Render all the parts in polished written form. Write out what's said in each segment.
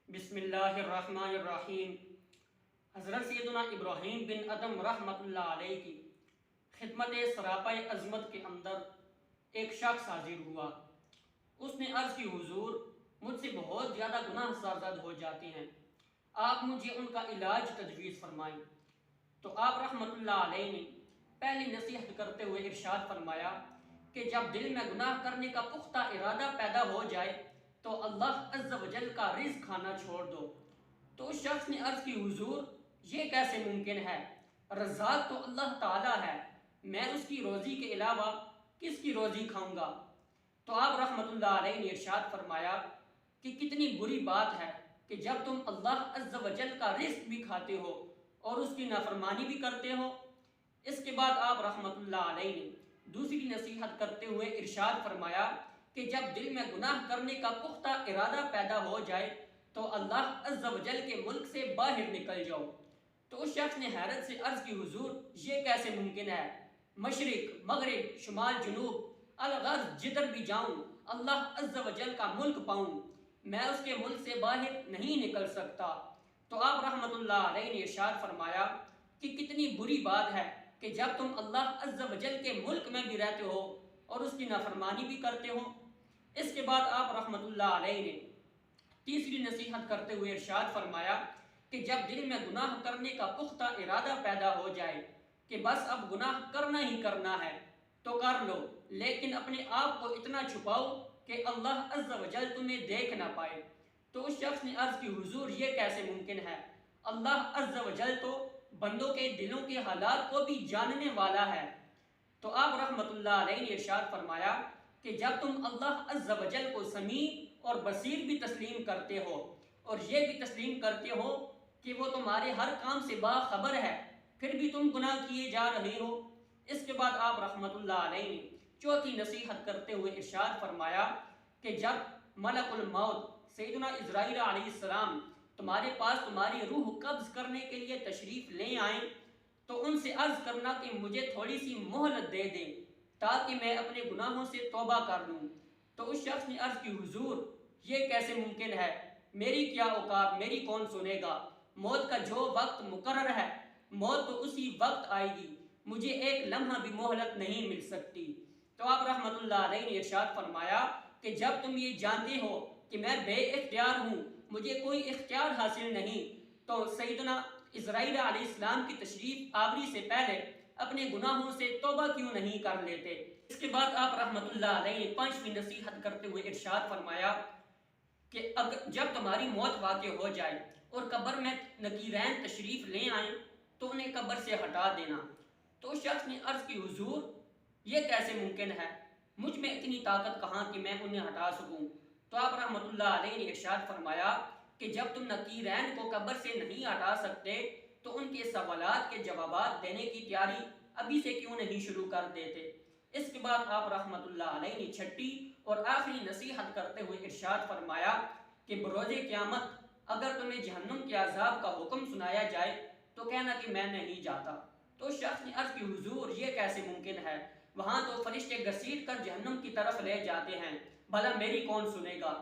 بسم اللہ الرحمن الرحیم۔ حضرت سیدنا ابراہیم بن ادم رحمۃ اللہ علیہ کی خدمت سراپۂ عظمت کے اندر ایک شخص حاضر ہوا۔ اس نے عرض کی حضور مجھ سے بہت زیادہ گناہ سرزد ہو جاتے ہیں، آپ مجھے ان کا علاج تجویز فرمائیں۔ تو آپ رحمۃ اللہ علیہ نے پہلی نصیحت کرتے ہوئے ارشاد فرمایا کہ جب دل میں گناہ کرنے کا پختہ ارادہ پیدا ہو جائے تو اللہ عز و جل کا رزق کھانا چھوڑ دو۔ تو اس شخص نے عرض کی حضور یہ کیسے ممکن ہے؟ رزاق تو اللہ تعالیٰ ہے، میں اس کی روزی کے علاوہ کس کی روزی کھاؤں گا؟ تو آپ رحمۃ اللہ علیہ نے ارشاد فرمایا کہ کتنی بری بات ہے کہ جب تم اللہ عز و جل کا رزق بھی کھاتے ہو اور اس کی نافرمانی بھی کرتے ہو۔ اس کے بعد آپ رحمۃ اللہ علیہ نے دوسری نصیحت کرتے ہوئے ارشاد فرمایا کہ جب دل میں گناہ کرنے کا پختہ ارادہ پیدا ہو جائے تو اللہ عز و جل کے ملک سے باہر نکل جاؤ۔ تو اس شخص نے حیرت سے عرض کی حضور یہ کیسے ممکن ہے؟ مشرق مغرب شمال جنوب الغرض جدھر بھی جاؤں اللہ عز و جل کا ملک پاؤں، میں اس کے ملک سے باہر نہیں نکل سکتا۔ تو آپ رحمۃ اللہ علیہ نے ارشاد فرمایا کہ کتنی بری بات ہے کہ جب تم اللہ عز و جل کے ملک میں بھی رہتے ہو اور اس کی نافرمانی بھی کرتے ہو۔ اس کے بعد آپ رحمۃ اللہ علیہ نے تیسری نصیحت کرتے ہوئے ارشاد فرمایا کہ جب دل میں گناہ کرنے کا پختہ ارادہ پیدا ہو جائے کہ بس اب گناہ کرنا ہی کرنا ہے تو کر لو، لیکن اپنے آپ کو اتنا چھپاؤ کہ اللہ عز و جل تمہیں دیکھ نہ پائے۔ تو اس شخص نے عرض کی حضور یہ کیسے ممکن ہے؟ اللہ عز و جل تو بندوں کے دلوں کے حالات کو بھی جاننے والا ہے۔ تو آپ رحمۃ اللہ علیہ نے ارشاد فرمایا کہ جب تم اللہ عز و جل کو سمیع اور بصیر بھی تسلیم کرتے ہو اور یہ بھی تسلیم کرتے ہو کہ وہ تمہارے ہر کام سے باخبر ہے، پھر بھی تم گناہ کیے جا رہے ہو۔ اس کے بعد آپ رحمۃ اللہ علیہ نے چوتھی نصیحت کرتے ہوئے ارشاد فرمایا کہ جب ملک الموت سیدنا عزرائیل علیہ السلام تمہارے پاس تمہاری روح قبض کرنے کے لیے تشریف لے آئیں تو ان سے عرض کرنا کہ مجھے تھوڑی سی مہلت دے دیں تاکہ میں اپنے گناہوں سے توبہ کر لوں۔ تو اس شخص نے عرض کی حضور یہ کیسے ممکن ہے؟ میری کیا اوقات، میری کون سنے گا؟ موت کا جو وقت مقرر ہے موت تو اسی وقت آئے گی، مجھے ایک لمحہ بھی مہلت نہیں مل سکتی۔ تو آپ رحمۃ اللہ علیہ نے ارشاد فرمایا کہ جب تم یہ جانتے ہو کہ میں بے اختیار ہوں، مجھے کوئی اختیار حاصل نہیں، تو سیدنا عزرائیل علیہ السلام کی تشریف آوری سے پہلے اپنے گناہوں سے توبہ کیوں نہیں کر لیتے؟ اس کے بعد آپ رحمۃ اللہ علیہ نے پانچویں نصیحت کرتے ہوئے ارشاد فرمایا کہ جب تمہاری موت واقع ہو جائے اور قبر میں نکیرین تشریف لے آئیں تو انہیں قبر سے ہٹا دینا۔ تو اس شخص نے عرض کی حضور یہ کیسے ممکن ہے؟ مجھ میں اتنی طاقت کہاں کہ میں انہیں ہٹا سکوں؟ تو آپ رحمۃ اللہ علیہ نے ارشاد فرمایا کہ جب تم نکیرین کو قبر سے نہیں ہٹا سکتے تو ان کے سوالات کے جوابات دینے کی تیاری ابھی سے کیوں نہیں شروع کر دیتے؟ اس کے بعد آپ رحمۃ اللہ علیہ نے چھٹی اور آخری نصیحت کرتے ہوئے ارشاد فرمایا کہ بروز قیامت اگر تمہیں جہنم کے عذاب کا حکم سنایا جائے تو کہنا کہ میں نہیں جاتا۔ تو شخص نے عرض کی حضور یہ کیسے ممکن ہے؟ وہاں تو فرشتے گھسیٹ کر جہنم کی طرف لے جاتے ہیں، بھلا میری کون سنے گا؟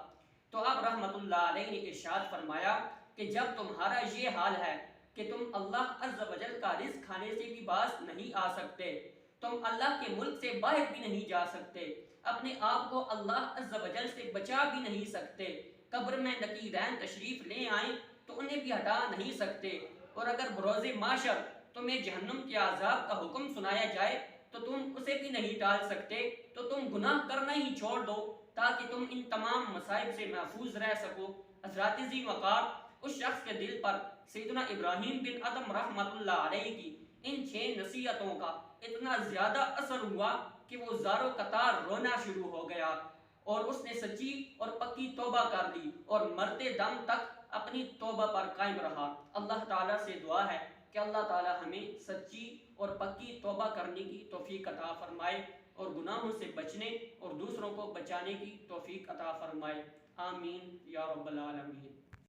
تو آپ رحمۃ اللہ علیہ نے ارشاد فرمایا کہ جب تمہارا یہ حال ہے کہ تم اللہ عز و جل کا رزق کھانے سے بھی باز نہیں آ سکتے، تم اللہ کے ملک سے باہر بھی نہیں جا سکتے، اپنے آپ کو اللہ عز و جل سے بچا بھی نہیں سکتے، قبر میں نکیرین تشریف لے آئیں تو انہیں بھی ہٹا نہیں سکتے، اور اگر بروز محشر تمہیں جہنم کے عذاب کا حکم سنایا جائے تو تم اسے بھی نہیں ٹال سکتے، تو تم گناہ کرنا ہی چھوڑ دو تاکہ تم ان تمام مصائب سے محفوظ رہ سکو۔ حضرات ذی وقار اس شخص کے دل پر سیدنا ابراہیم بن ادم رحمۃ اللہ علیہ کی ان 6 نصیحتوں کا اتنا زیادہ اثر ہوا کہ وہ زار و قطار رونا شروع ہو گیا اور اس نے سچی اور پکی توبہ کر لی اور مرتے دم تک اپنی توبہ پر قائم رہا۔ اللہ تعالیٰ سے دعا ہے کہ اللہ تعالیٰ ہمیں سچی اور پکی توبہ کرنے کی توفیق عطا فرمائے اور گناہوں سے بچنے اور دوسروں کو بچانے کی توفیق عطا فرمائے۔ آمین یا رب العالمین۔